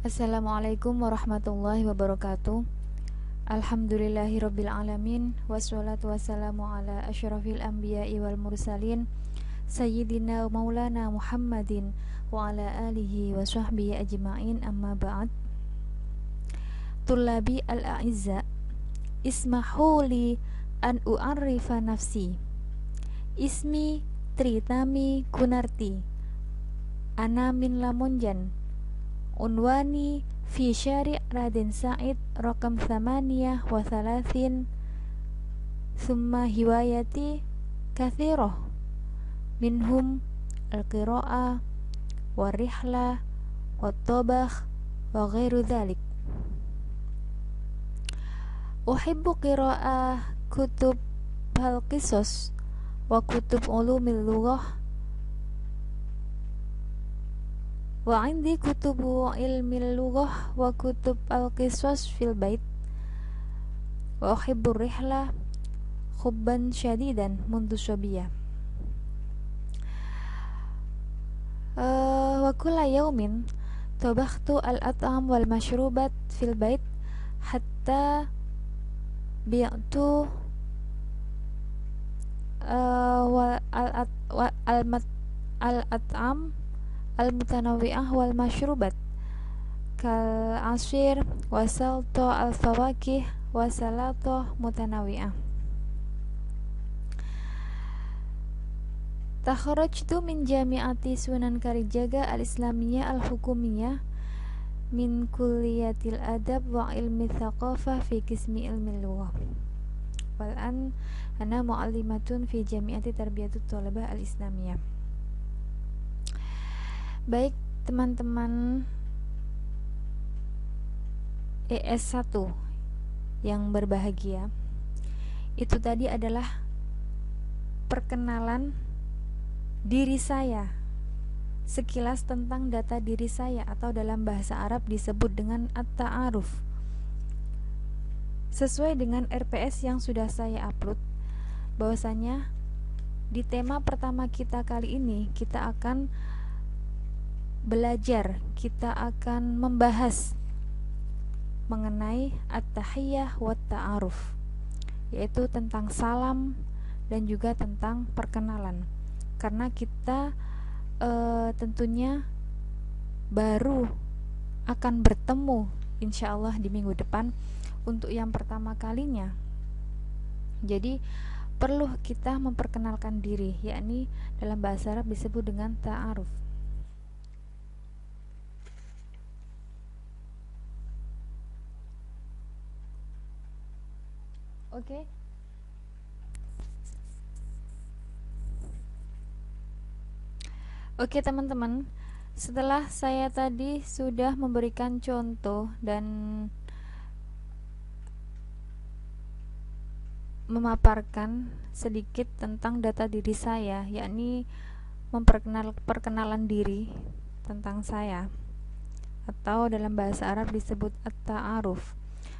Assalamualaikum warahmatullahi wabarakatuh. Alhamdulillahirabbil alamin wassalatu wassalamu ala asyrafil anbiya'i wal mursalin sayyidina wa maulana Muhammadin wa ala alihi wa sahbihi ajma'in, amma ba'd. Tullabi al-a'izza, ismahu li an u'arrifa nafsi. Ismi Tritami Gunarti. Ana min Lamonjan. Unwani fi syari' Raden Said rakam 38. Summa hiwayati kathirah minhum al-qira'ah warihlah wattabakh wa ghairu dhalik. Uhibbu qira'ah kutub al-qisas wa kutub ulumil lughah wa indi kutubu ilmil lughah wa kutub al-qisas fil bait wa uhibbu rihlah hubban syadidan mundu syabiyah. Wa kulla yaumin tabakhtu al-at'am wal mashrubat fil bait hatta bi'tu al-at'am al-mutanawwi'ah wal mashrubat kal asir wa salto al-fawakih wa salato mutanawwi'ah. Takharajtu min jami'ati Sunan Kalijaga al-Islamiyah al-Hukumiyah min kulliyatil adab wa ilmi thaqafah fi qismi ilmi lughah. Wal an ana mu'allimatun fi jami'ati tarbiyatut thalabah al-Islamiyah. Baik teman-teman ES1 yang berbahagia, itu tadi adalah perkenalan diri saya, sekilas tentang data diri saya, atau dalam bahasa Arab disebut dengan at-ta'aruf. Sesuai dengan RPS yang sudah saya upload, bahwasanya di tema pertama kita kali ini kita akan belajar, kita akan membahas mengenai at-tahiyyah wa ta'aruf, yaitu tentang salam dan juga tentang perkenalan. Karena kita tentunya baru akan bertemu insyaallah di minggu depan untuk yang pertama kalinya. Jadi perlu kita memperkenalkan diri, yakni dalam bahasa Arab disebut dengan ta'aruf. Oke. Oke teman-teman, setelah saya tadi sudah memberikan contoh dan memaparkan sedikit tentang data diri saya, yakni perkenalan diri tentang saya, atau dalam bahasa Arab disebut at-ta'aruf.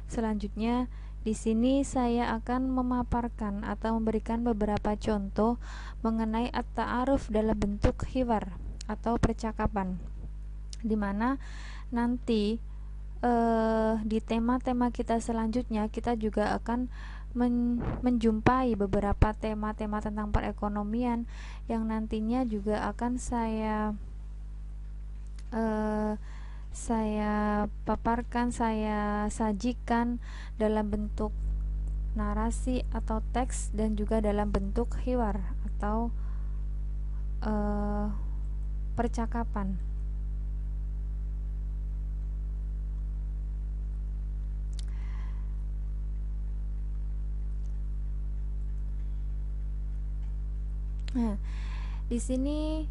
Selanjutnya di sini saya akan memaparkan atau memberikan beberapa contoh mengenai at-ta'aruf dalam bentuk hiwar atau percakapan, di mana nanti di tema-tema kita selanjutnya kita juga akan menjumpai beberapa tema-tema tentang perekonomian yang nantinya juga akan saya paparkan, saya sajikan dalam bentuk narasi atau teks dan juga dalam bentuk hiwar atau percakapan. Nah, di sini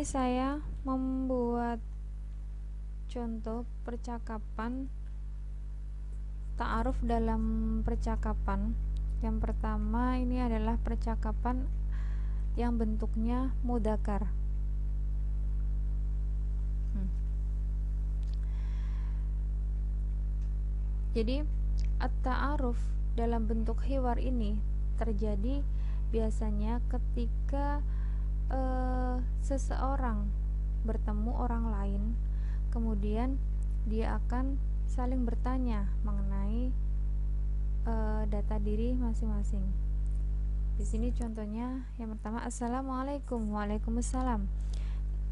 saya membuat contoh percakapan ta'aruf dalam percakapan. Yang pertama ini adalah percakapan yang bentuknya mudzakkar. Jadi at-ta'aruf dalam bentuk hiwar ini terjadi biasanya ketika seseorang bertemu orang lain, kemudian dia akan saling bertanya mengenai data diri masing-masing. Di sini contohnya yang pertama, Assalamualaikum. Waalaikumsalam.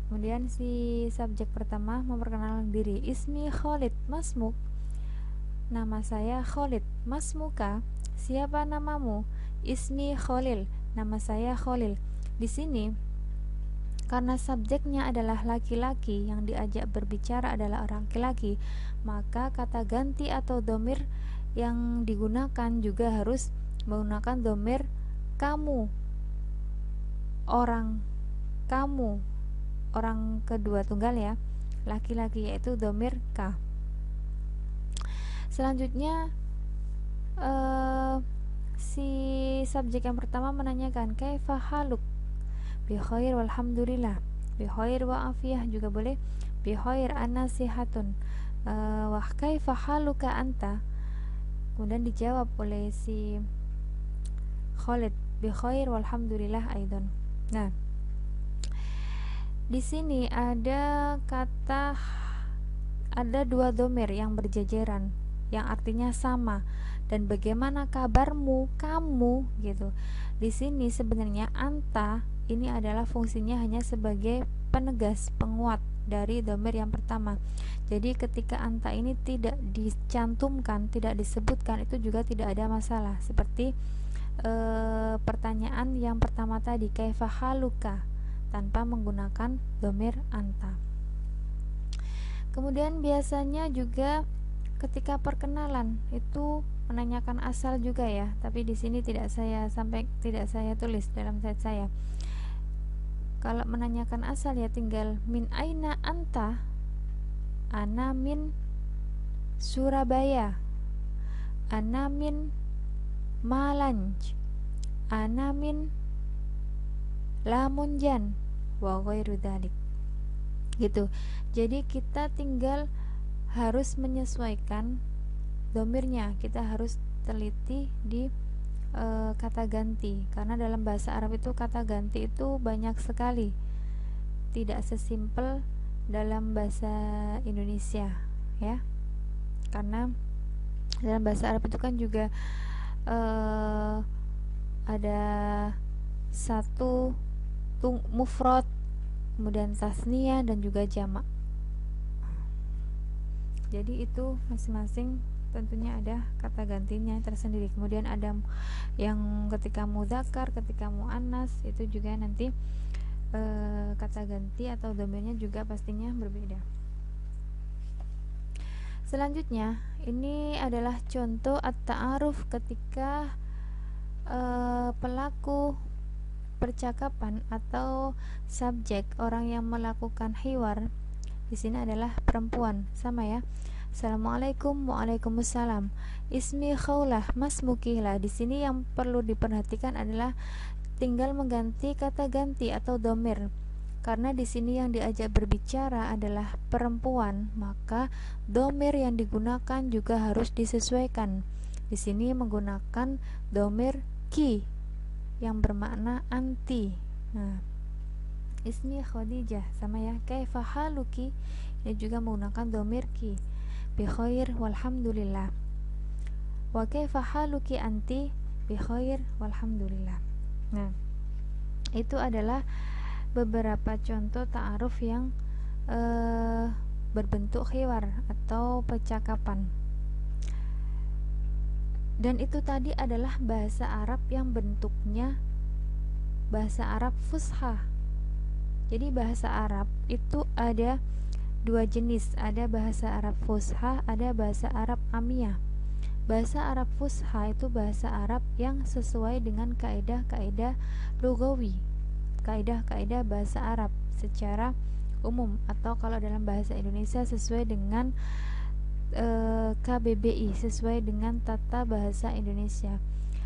Kemudian si subjek pertama memperkenalkan diri, Ismi Khalid, masmuk. Nama saya Khalid. Masmuka? Siapa namamu? Ismi Khalil. Nama saya Khalil. Di sini karena subjeknya adalah laki-laki, yang diajak berbicara adalah orang laki-laki, maka kata ganti atau domir yang digunakan juga harus menggunakan domir kamu, orang, kamu, orang kedua tunggal ya, laki-laki, yaitu domir ka. Selanjutnya si subjek yang pertama menanyakan kaifa haluk, bi khair walhamdulillah, bi khair wa afiyah juga boleh, bi khair ana sihatun, wa kaifa haluka anta. Kemudian dijawab oleh si Khalid, bi khair walhamdulillah aidan. Nah, di sini ada dua domir yang berjejeran, yang artinya sama, dan bagaimana kabarmu, kamu, gitu. Di sini sebenarnya anta ini adalah fungsinya hanya sebagai penegas, penguat dari domir yang pertama. Jadi ketika anta ini tidak dicantumkan, tidak disebutkan, itu juga tidak ada masalah. Seperti pertanyaan yang pertama tadi, kaifa haluka, tanpa menggunakan domir anta. Kemudian biasanya juga ketika perkenalan itu menanyakan asal juga ya, tapi di sini tidak saya tulis dalam slide saya. Kalau menanyakan asal ya tinggal min aina anta, ana min Surabaya, ana min Malanj, ana min Lamonjan, wa ghairu dzalik. Gitu. Jadi kita tinggal harus menyesuaikan domirnya, kita harus teliti di kata ganti, karena dalam bahasa Arab itu kata ganti itu banyak sekali, tidak sesimpel dalam bahasa Indonesia ya, karena dalam bahasa Arab itu kan juga ada satu mufrad, kemudian tasniyah dan juga jamak. Jadi itu masing-masing tentunya ada kata gantinya tersendiri. Kemudian ada yang ketika mudzakkar, ketika muannas, itu juga nanti kata ganti atau domainnya juga pastinya berbeda. Selanjutnya ini adalah contoh at-ta'aruf ketika pelaku percakapan atau subjek, orang yang melakukan hiwar di sini adalah perempuan, sama ya. Assalamualaikum, waalaikumsalam. Ismi Khaulah, masmukilah. Di sini yang perlu diperhatikan adalah tinggal mengganti kata ganti atau domir. Karena di sini yang diajak berbicara adalah perempuan, maka domir yang digunakan juga harus disesuaikan. Di sini menggunakan domir ki yang bermakna anti. Nah, Ismi Khadijah, sama ya. Kaifa haluki, ini juga menggunakan domir ki, bi khair walhamdulillah. Wa kaifa haluki anti, bi khair walhamdulillah. Nah, itu adalah beberapa contoh ta'aruf yang berbentuk khiwar atau percakapan. Dan itu tadi adalah bahasa Arab yang bentuknya bahasa Arab fusha. Jadi bahasa Arab itu ada dua jenis, ada bahasa Arab fusha, ada bahasa Arab amiyah. Bahasa Arab fusha itu bahasa Arab yang sesuai dengan kaidah-kaidah lugawi, kaidah-kaidah bahasa Arab secara umum, atau kalau dalam bahasa Indonesia sesuai dengan KBBI, sesuai dengan tata bahasa Indonesia.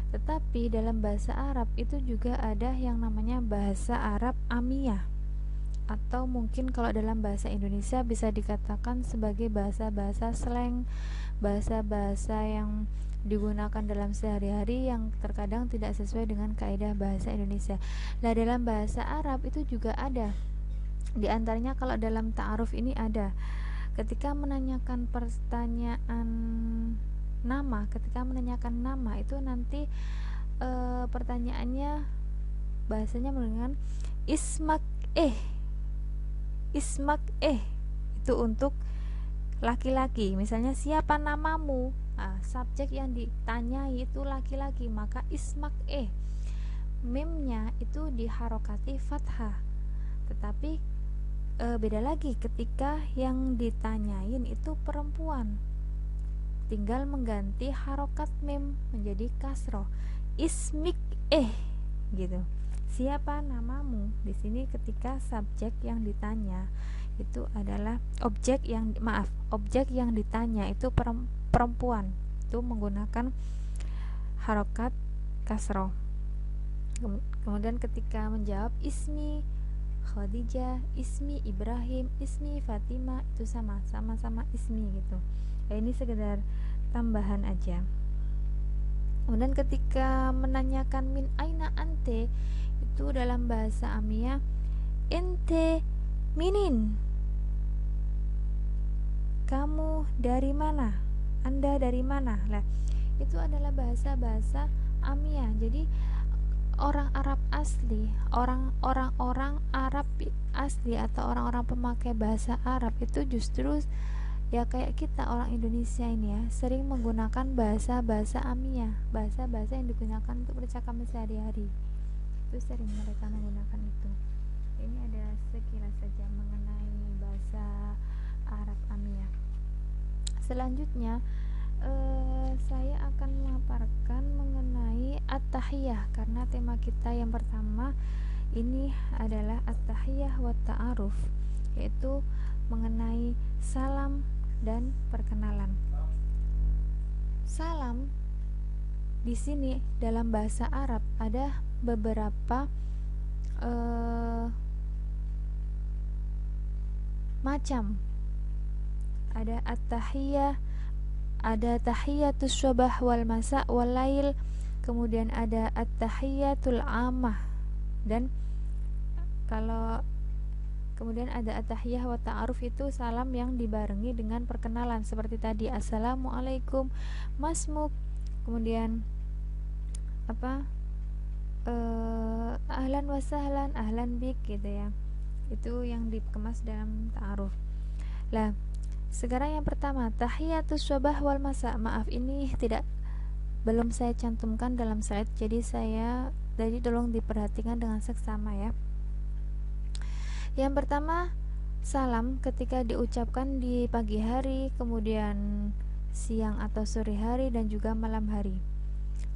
Tetapi dalam bahasa Arab itu juga ada yang namanya bahasa Arab amiyah, atau mungkin kalau dalam bahasa Indonesia bisa dikatakan sebagai bahasa-bahasa slang, bahasa-bahasa yang digunakan dalam sehari-hari yang terkadang tidak sesuai dengan kaidah bahasa Indonesia. Nah, dalam bahasa Arab itu juga ada. Di antaranya kalau dalam ta'aruf ini ada ketika menanyakan pertanyaan nama, ketika menanyakan nama itu nanti pertanyaannya bahasanya dengan ismak itu untuk laki-laki. Misalnya siapa namamu, subjek yang ditanyai itu laki-laki, maka ismak mimnya itu diharokati fathah. Tetapi beda lagi ketika yang ditanyain itu perempuan, tinggal mengganti harokat mim menjadi kasroh, ismik gitu. Siapa namamu? Di sini ketika subjek yang ditanya itu adalah objek yang ditanya itu perempuan, itu menggunakan harokat kasroh. Kemudian ketika menjawab ismi Khadijah, ismi Ibrahim, ismi Fatimah, itu sama-sama ismi gitu. Ini sekedar tambahan aja. Kemudian ketika menanyakan min aina ante, itu dalam bahasa Amiyah ente minin, kamu dari mana, anda dari mana. Lah, itu adalah bahasa-bahasa Amiyah. Jadi orang Arab asli, orang-orang Arab asli atau orang-orang pemakai bahasa Arab itu justru ya kayak kita orang Indonesia ini ya, sering menggunakan bahasa-bahasa Amiyah, bahasa-bahasa yang digunakan untuk percakapan sehari-hari. Itu sering mereka menggunakan itu. Ini ada sekilas saja mengenai bahasa Arab Amiyah. Selanjutnya saya akan memaparkan mengenai at-tahiyah, karena tema kita yang pertama ini adalah at-tahiyah wa ta'aruf, yaitu mengenai salam dan perkenalan. Salam di sini dalam bahasa Arab ada beberapa macam. Ada at-tahiyah, ada tahiyatus sabah wal masa wal lail, kemudian ada at-tahiyatul amah, dan kemudian ada at-tahiyah wa ta'aruf, itu salam yang dibarengi dengan perkenalan seperti tadi, assalamualaikum masmuk, kemudian ahlan wa sahlan, ahlan bik gitu ya. Itu yang dikemas dalam ta'aruf. Lah, sekarang yang pertama, tahiyatus sabah wal masa. Maaf, ini belum saya cantumkan dalam slide, jadi tolong diperhatikan dengan seksama ya. Yang pertama, salam ketika diucapkan di pagi hari, kemudian siang atau sore hari, dan juga malam hari.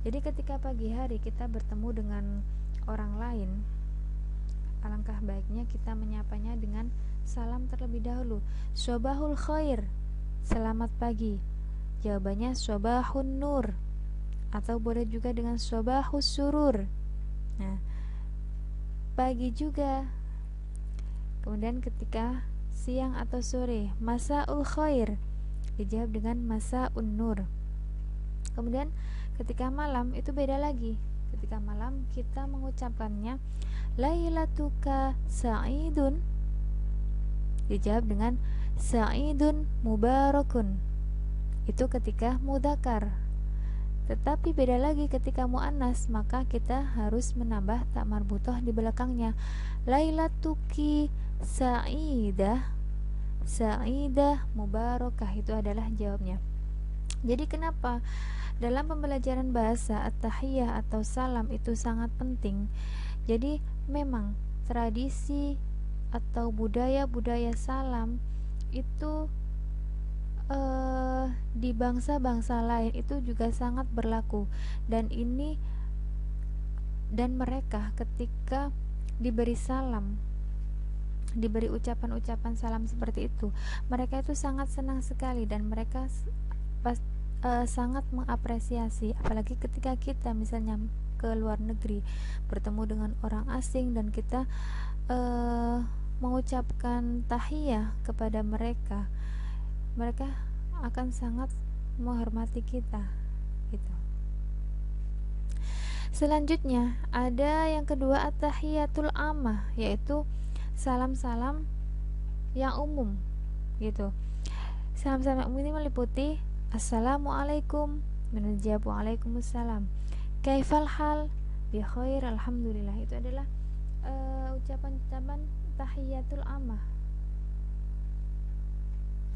Jadi ketika pagi hari kita bertemu dengan orang lain, alangkah baiknya kita menyapanya dengan salam terlebih dahulu. Sobahul khair, selamat pagi. Jawabannya sobahun nur, atau boleh juga dengan sobahus surur. Nah, pagi juga. Kemudian ketika siang atau sore, masaul khair, dijawab dengan masaun nur. Kemudian ketika malam itu beda lagi. Ketika malam kita mengucapkannya lailatuka sa'idun, dijawab dengan sa'idun mubarakun. Itu ketika mudzakkar. Tetapi beda lagi ketika muannas, maka kita harus menambah ta marbutah di belakangnya. Lailatuki sa'idah, sa'idah mubarakah, itu adalah jawabnya. Jadi kenapa dalam pembelajaran bahasa at-tahiyah atau salam itu sangat penting? Jadi memang tradisi atau budaya-budaya salam itu di bangsa-bangsa lain itu juga sangat berlaku, dan mereka ketika diberi salam, diberi ucapan-ucapan salam seperti itu, mereka itu sangat senang sekali, dan mereka sangat mengapresiasi. Apalagi ketika kita misalnya ke luar negeri bertemu dengan orang asing dan kita mengucapkan tahiyah kepada mereka, mereka akan sangat menghormati kita. gitu. Selanjutnya ada yang kedua at-tahiyatul ammah, yaitu salam-salam yang umum gitu. Salam-salam yang umum ini meliputi assalamualaikum, menjawab waalaikumsalam, kaifal hal, bi khair, alhamdulillah. Itu adalah ucapan-ucapan tahiyatul ammah.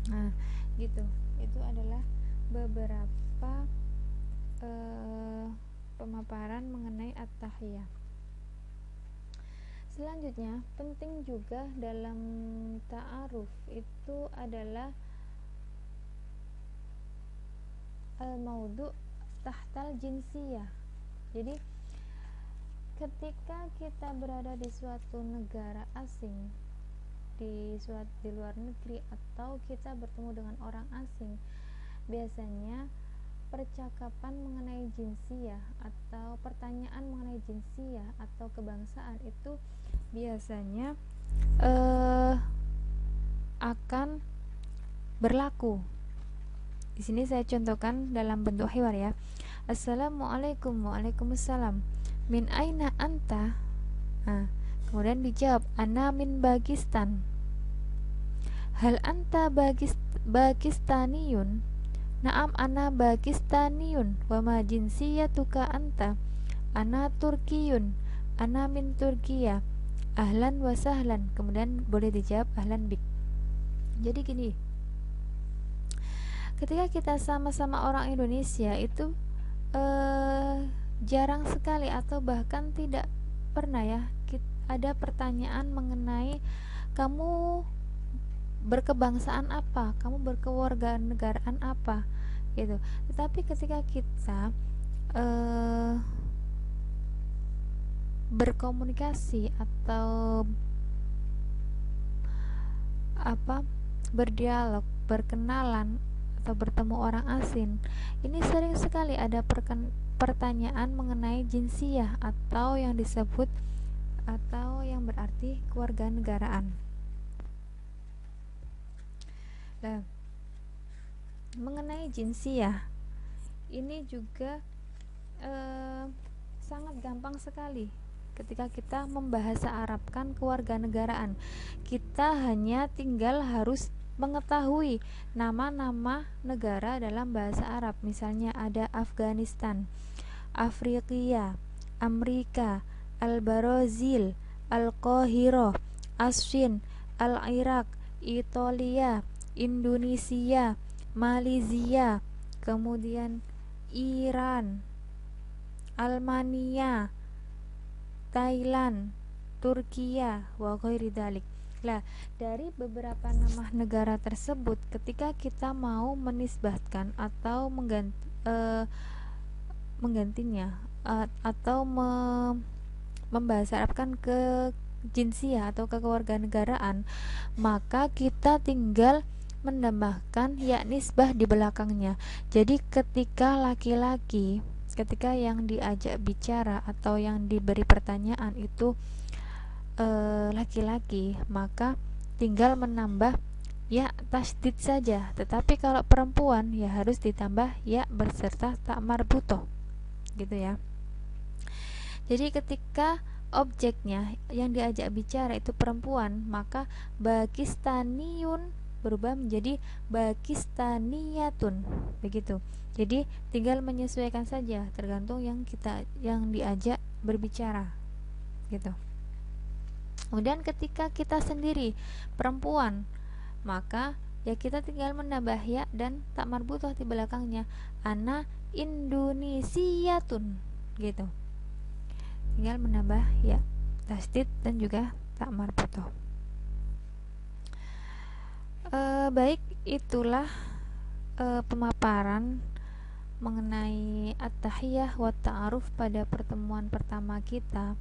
Nah, gitu. Itu adalah beberapa pemaparan mengenai at-tahiyah. Selanjutnya, penting juga dalam ta'aruf itu adalah al-maudu' tahtal jinsiyah. Jadi, ketika kita berada di suatu negara asing, di luar negeri, atau kita bertemu dengan orang asing, biasanya percakapan mengenai jinsiyah atau pertanyaan mengenai jinsiyah atau kebangsaan itu biasanya akan berlaku. Di sini saya contohkan dalam bentuk hiwar ya. Assalamualaikum, waalaikumsalam, min aina anta? Nah, kemudian dijawab ana min Pakistan. Hal anta Pakistaniyun? Naam ana Pakistaniyun. Wa ma jinsiyatuka anta? Ana Turkiyun. Ana min Turkiya. Ahlan wa sahlan. Kemudian boleh dijawab ahlan bik. Jadi gini, ketika kita sama-sama orang Indonesia itu jarang sekali atau bahkan tidak pernah ya ada pertanyaan mengenai kamu berkebangsaan apa, kamu berkewarganegaraan apa gitu. Tetapi ketika kita berkomunikasi atau berdialog, berkenalan atau bertemu orang asing, ini sering sekali ada pertanyaan mengenai jinsiyah atau yang disebut atau yang berarti kewarganegaraan. Nah, mengenai jinsiyah ini juga sangat gampang sekali ketika kita membahasa Arabkan kewarganegaraan. Kita hanya tinggal harus mengetahui nama-nama negara dalam bahasa Arab. Misalnya ada Afghanistan, Afrika, Amerika, Al-Brazil, Al-Qahirah, Ashin, Al-Iraq, Italia, Indonesia, Malaysia, kemudian Iran, Armenia, Thailand, Turkiya, wa ghairi dzalik. Lah, dari beberapa nama negara tersebut, ketika kita mau menisbatkan atau menggantinya atau membahasa Arabkan ke jinsiyah atau kewarganegaraan, maka kita tinggal menambahkan ya nisbah di belakangnya. Jadi ketika laki-laki, ketika yang diajak bicara atau yang diberi pertanyaan itu laki-laki, maka tinggal menambah ya tasdid saja. Tetapi kalau perempuan ya harus ditambah ya berserta tak marbutoh gitu ya. Jadi ketika objeknya yang diajak bicara itu perempuan, maka Pakistaniyun berubah menjadi Pakistaniyatun, begitu. Jadi tinggal menyesuaikan saja tergantung yang diajak berbicara gitu. Kemudian ketika kita sendiri perempuan, maka ya kita tinggal menambah ya dan tak marbutoh di belakangnya, ana Indonesiatun gitu. Tinggal menambah ya tasdid dan juga tak marbutoh. Baik, itulah pemaparan mengenai at-tahiyah wa ta'aruf pada pertemuan pertama kita.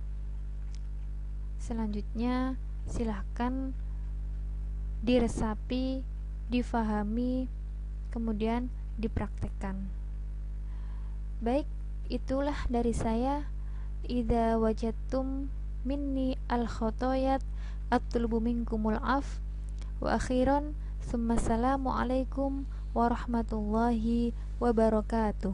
Selanjutnya silahkan diresapi, difahami, kemudian dipraktekkan. Baik, itulah dari saya. Idza wajadtum minni al-khotoyat atlubu minkumul af. Wa akhiran, assalamualaikum warahmatullahi wabarakatuh.